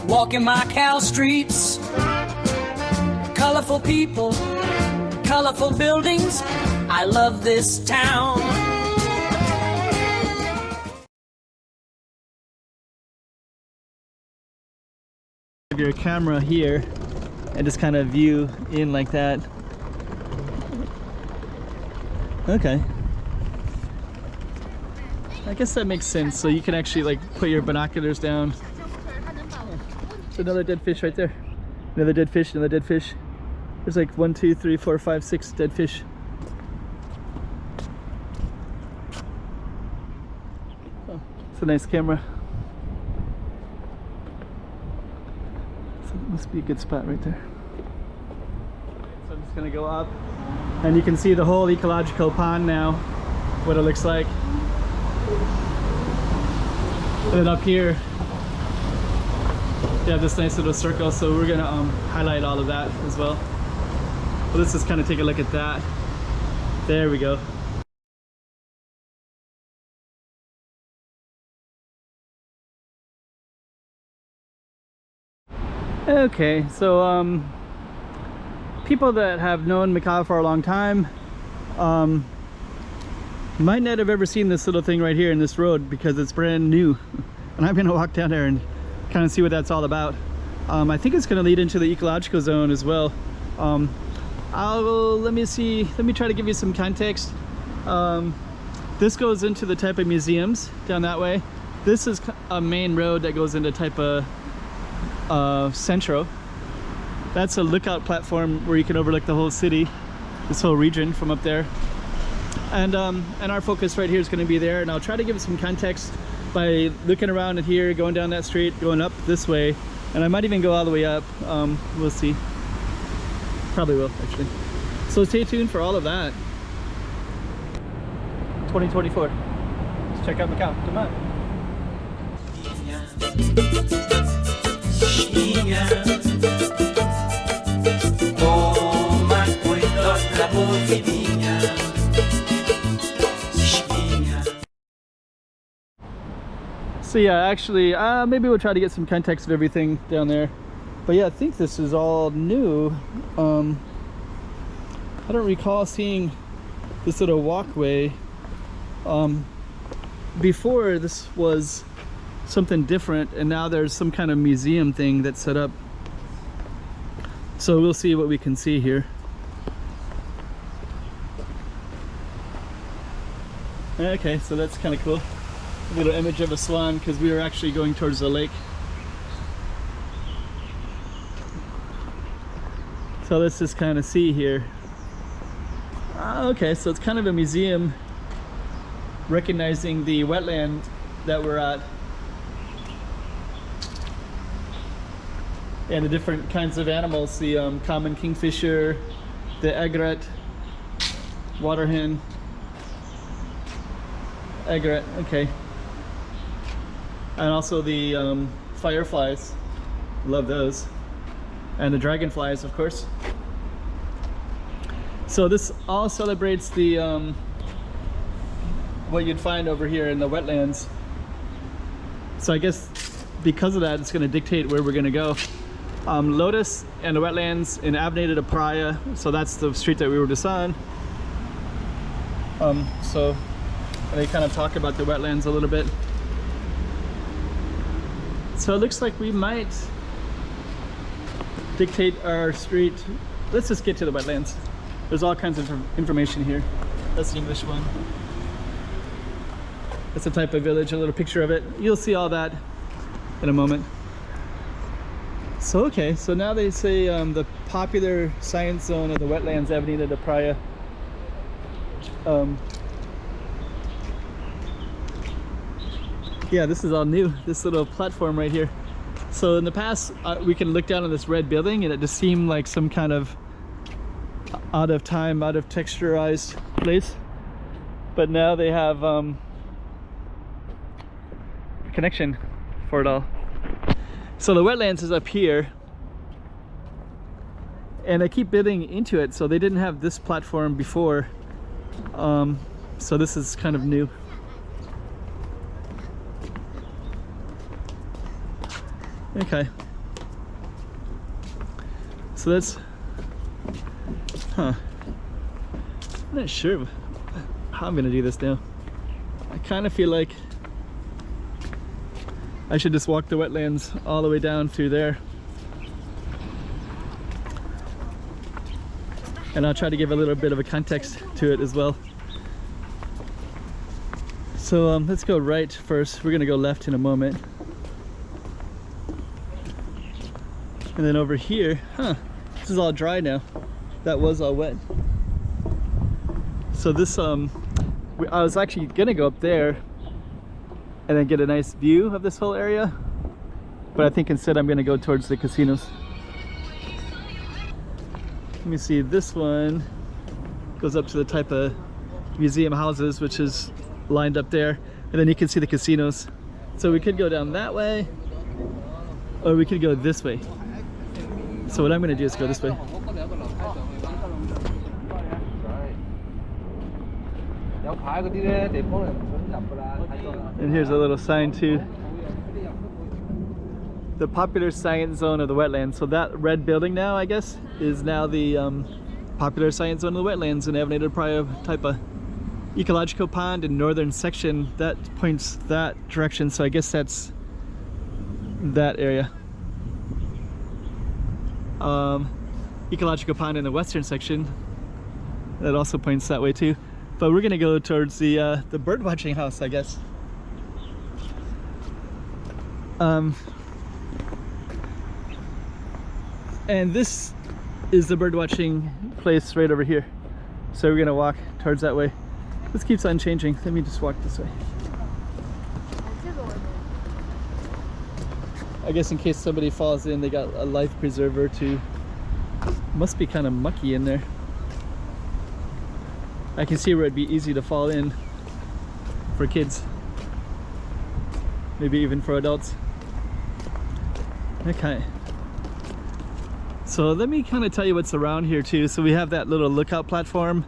Walking Macau Streets, colorful people, colorful buildings. I love this town. Your camera here and just kind of view in like that. Okay, I guess that makes sense. So you can actually like put your binoculars down. There's another dead fish right there. Another dead fish, another dead fish. There's like 1, 2, 3, 4, 5, 6 dead fish. Oh, it's a nice camera. Must be a good spot right there. So I'm just gonna go up and you can see the whole ecological pond now, what it looks like. And then up here you have this nice little circle, so we're gonna highlight all of that as well. Well, let's just kind of take a look at that. There we go. Okay, so people that have known Macau for a long time might not have ever seen this little thing right here in this road because it's brand new. And I'm gonna walk down there and kind of see what that's all about. I think it's gonna lead into the ecological zone as well. Let me try to give you some context. This goes into the Taipa museums down that way. This is a main road that goes into Taipa Centro. That's a lookout platform where you can overlook the whole city, this whole region from up there. And our focus right here is going to be there, and I'll try to give it some context by looking around at here, going down that street, going up this way, and I might even go all the way up. We'll see. Probably will, actually. So stay tuned for all of that. 2024. Let's check out Macau. Come on. So yeah, actually, maybe we'll try to get some context of everything down there. But yeah, I think this is all new. I don't recall seeing this little walkway. Before, this was something different, and now there's some kind of museum thing that's set up. So we'll see what we can see here. Okay, so that's kind of cool. A little image of a swan, because we were actually going towards the lake. So let's just kind of see here. Okay, so it's kind of a museum recognizing the wetland that we're at. And the different kinds of animals, the common kingfisher, the egret, water hen, egret, okay. And also the fireflies, love those. And the dragonflies, of course. So this all celebrates the what you'd find over here in the wetlands. So I guess because of that, it's going to dictate where we're going to go. Lotus and the wetlands in Avenida de Praia, so that's the street that we were just on. So they kind of talk about the wetlands a little bit. So it looks like we might dictate our street. Let's just get to the wetlands. There's all kinds of information here. That's the English one. That's a Taipa village, a little picture of it. You'll see all that in a moment. So okay, so now they say the popular science zone of the wetlands, Avenida de Praia. Yeah, this is all new, this little platform right here. So in the past, we can look down on this red building and it just seemed like some kind of out of time, out of texturized place. But now they have connection for it all. So the wetlands is up here, and I keep building into it, so they didn't have this platform before. So this is kind of new. Okay, So that's, I'm not sure how I'm gonna do this now. I kind of feel like I should just walk the wetlands all the way down through there. And I'll try to give a little bit of a context to it as well. So let's go right first. We're gonna go left in a moment. And then over here, this is all dry now. That was all wet. So this, I was actually gonna go up there and then get a nice view of this whole area. But I think instead I'm gonna go towards the casinos. Let me see, this one goes up to the Taipa museum houses, which is lined up there. And then you can see the casinos. So we could go down that way, or we could go this way. So what I'm gonna do is go this way. And here's a little sign too. The popular science zone of the wetlands. So that red building now, I guess, is now the popular science zone of the wetlands in Avenida Praia Taipa. Ecological pond in northern section, that points that direction. So I guess that's that area. Ecological pond in the western section, that also points that way too. But we're gonna go towards the bird watching house, I guess. And this is the bird watching place right over here. So we're gonna walk towards that way. This keeps on changing. Let me just walk this way. I guess in case somebody falls in, they got a life preserver too. Must be kind of mucky in there. I can see where it'd be easy to fall in for kids. Maybe even for adults. Okay. So let me kind of tell you what's around here too. So we have that little lookout platform.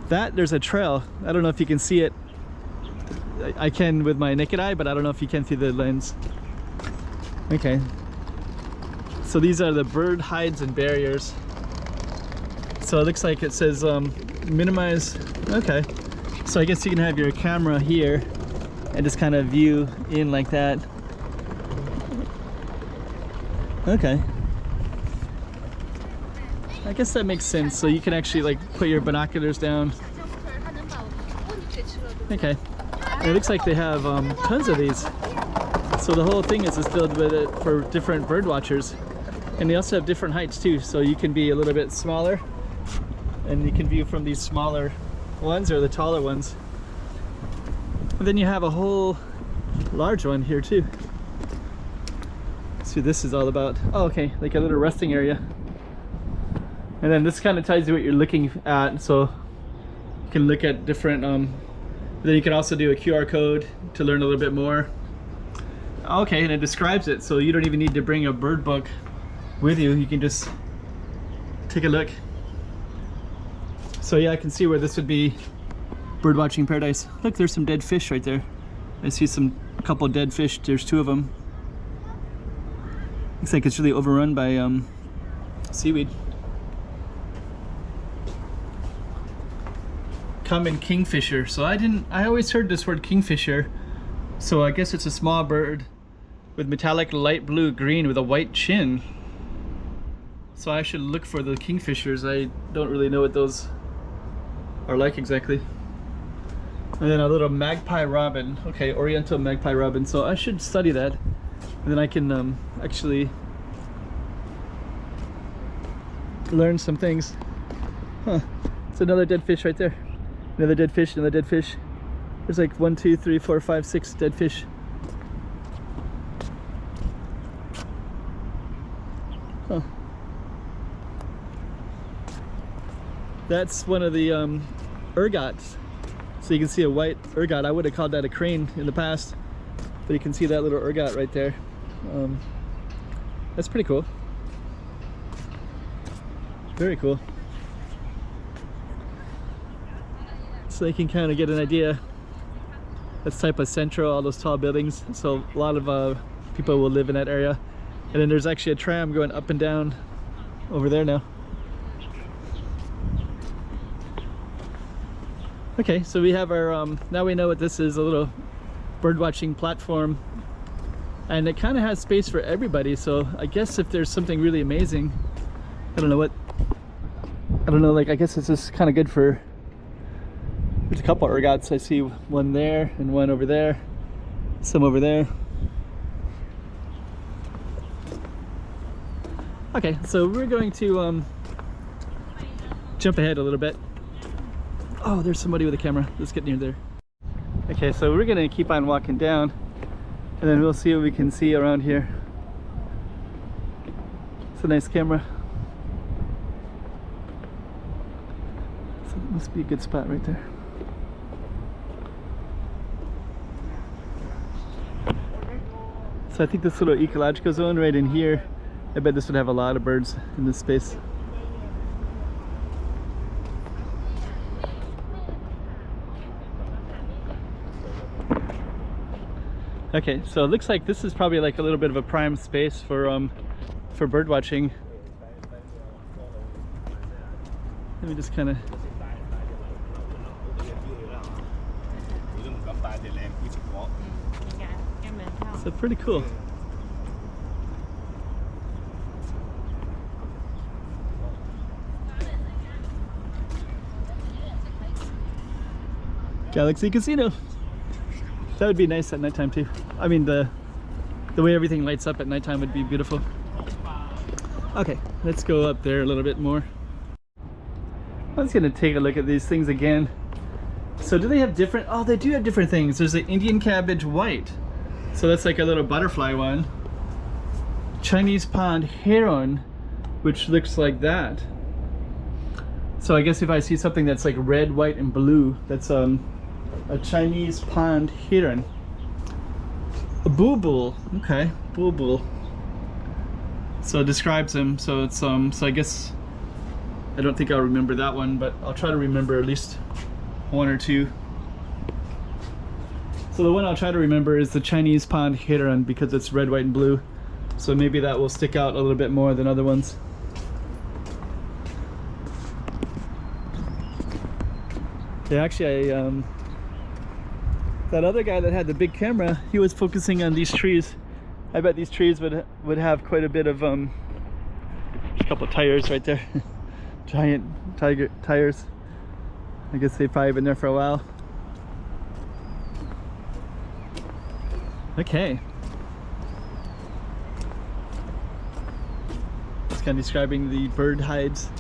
There's a trail. I don't know if you can see it. I can with my naked eye, but I don't know if you can through the lens. Okay. So these are the bird hides and barriers. So it looks like it says minimize. Okay. So I guess you can have your camera here and just kind of view in like that. Okay. I guess that makes sense. So you can actually like put your binoculars down. Okay. And it looks like they have tons of these. So the whole thing is filled with it for different bird watchers. And they also have different heights too. So you can be a little bit smaller and you can view from these smaller ones or the taller ones. And then you have a whole large one here too. See what this is all about. Oh, okay, like a little resting area. And then this kind of tells you what you're looking at. So you can look at different, then you can also do a QR code to learn a little bit more. Okay, and it describes it. So you don't even need to bring a bird book with you. You can just take a look. So yeah, I can see where this would be bird watching paradise. Look, there's some dead fish right there. I see a couple dead fish. There's 2 of them. Looks like it's really overrun by seaweed. Common kingfisher. So I always heard this word kingfisher. So I guess it's a small bird with metallic light blue green with a white chin. So I should look for the kingfishers. I don't really know what those are like exactly. And then a little magpie robin. Okay, oriental magpie robin. So I should study that. And then I can actually learn some things. Huh. It's another dead fish right there. Another dead fish, another dead fish. There's like 1, 2, 3, 4, 5, 6 dead fish. Huh. That's one of the ergots. So you can see a white ergot. I would have called that a crane in the past, but you can see that little ergot right there. That's pretty cool. Very cool. So you can kind of get an idea. That's Taipa Central, all those tall buildings. So a lot of people will live in that area. And then there's actually a tram going up and down over there now. Okay, so we have our, now we know what this is, a little bird watching platform. And it kind of has space for everybody, so I guess if there's something really amazing, I don't know what, I don't know, like I guess it's just kind of good for, there's a couple of regatas. I see one there and one over there, some over there. Okay, so we're going to jump ahead a little bit. Oh, there's somebody with a camera. Let's get near there. Okay, so we're gonna keep on walking down, and then we'll see what we can see around here. It's a nice camera. So it must be a good spot right there. So I think this little ecological zone right in here, I bet this would have a lot of birds in this space. Okay, so it looks like this is probably like a little bit of a prime space for bird watching. Let me just kind of. So pretty cool. Galaxy Casino. That would be nice at nighttime too. I mean, the way everything lights up at nighttime would be beautiful. Okay, let's go up there a little bit more. I was gonna take a look at these things again. So do they have different, oh, they do have different things. There's the Indian cabbage white. So that's like a little butterfly one. Chinese pond heron, which looks like that. So I guess if I see something that's like red, white, and blue, that's a Chinese pond heron. A bulbul, okay, bulbul. So it describes him. So it's so I guess I don't think I'll remember that one, but I'll try to remember at least one or two. So the one I'll try to remember is the Chinese pond heron because it's red, white, and blue. So maybe that will stick out a little bit more than other ones. Yeah, actually, that other guy that had the big camera, he was focusing on these trees. I bet these trees would have quite a bit of there's a couple of tires right there. Giant tires. I guess they've probably been there for a while. Okay. It's kind of describing the bird hides.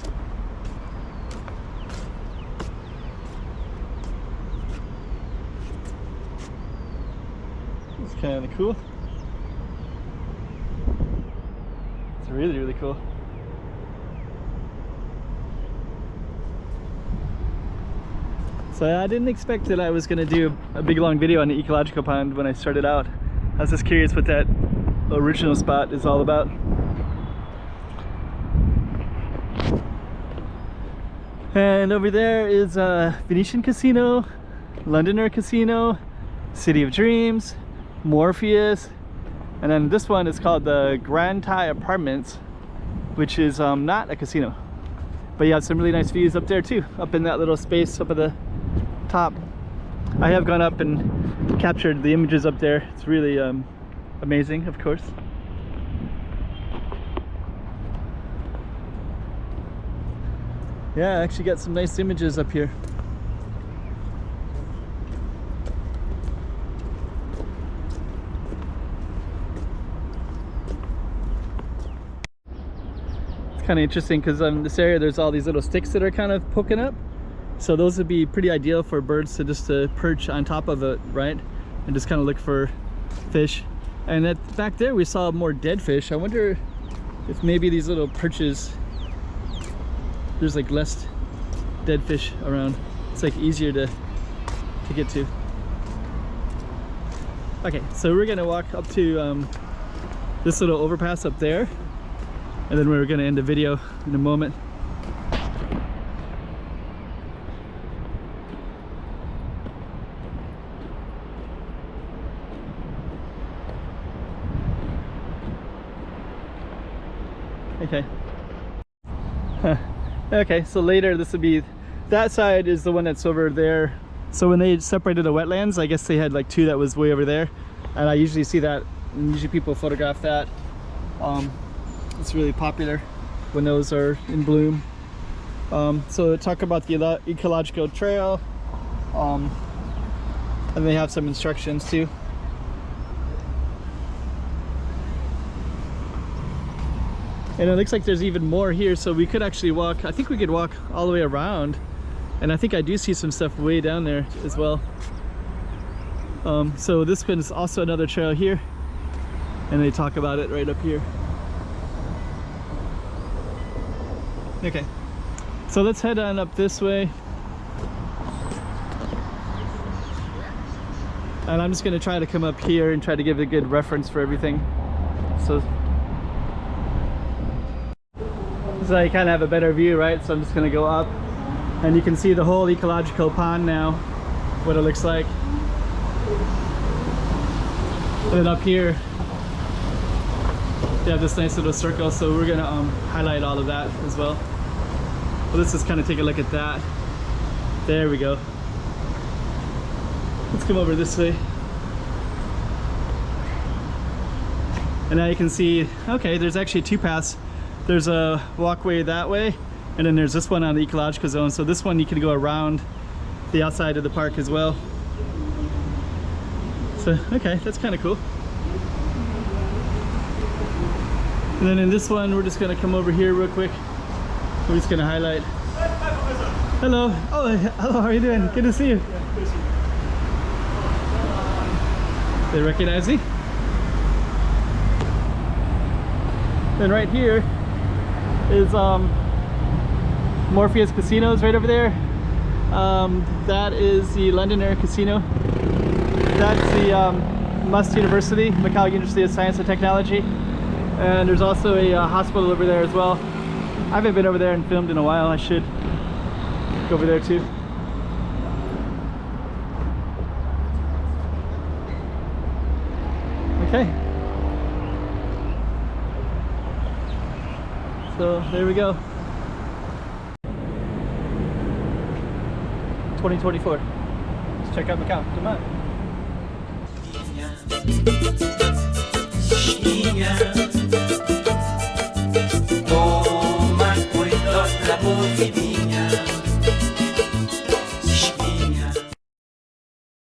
It's kind of cool. It's really, really cool. So I didn't expect that I was going to do a big long video on the ecological pond when I started out. I was just curious what that original spot is all about. And over there is Venetian Casino, Londoner Casino, City of Dreams, Morpheus, and then this one is called the Grand Thai Apartments, which is not a casino. But you have some really nice views up there too, up in that little space up at the top. I have gone up and captured the images up there. It's really amazing, of course. Yeah, I actually got some nice images up here. It's kind of interesting because in this area there's all these little sticks that are kind of poking up. So those would be pretty ideal for birds to just perch on top of it, right? And just kind of look for fish. And back there we saw more dead fish. I wonder if maybe these little perches, there's like less dead fish around. It's like easier to get to. Okay, so we're gonna walk up to this little overpass up there, and then we're gonna end the video in a moment. Okay. Okay, so later this would be, that side is the one that's over there So when they separated the wetlands, I guess they had like 2 that was way over there, and I usually see that, and usually people photograph that. It's really popular when those are in bloom. So talk about the ecological trail, and they have some instructions too. And it looks like there's even more here, so we could actually walk, I think we could walk all the way around, and I think I do see some stuff way down there as well. So this one is also another trail here, and they talk about it right up here. Okay, so let's head on up this way, and I'm just going to try to come up here and try to give a good reference for everything, so I kind of have a better view, right? So I'm just going to go up, and you can see the whole ecological pond now, what it looks like. And then up here they have this nice little circle, so we're going to highlight all of that as well. Well, let's just kind of take a look at that. There we go. Let's come over this way. And now you can see, okay, there's actually 2 paths. There's a walkway that way, and then there's this one on the ecological zone. So this one you can go around the outside of the park as well. So, okay, that's kind of cool. And then in this one, we're just gonna come over here real quick. We're just gonna highlight. Hello. Oh, hello, how are you doing? Good to see you. They recognize me? Then right here is Morpheus Casinos right over there. That is the Londoner Casino. That's the Must University, Macau University of Science and Technology. And there's also a hospital over there as well. I haven't been over there and filmed in a while. I should go over there too. Okay. So there we go. 2024. Let's check out Macau. Come on.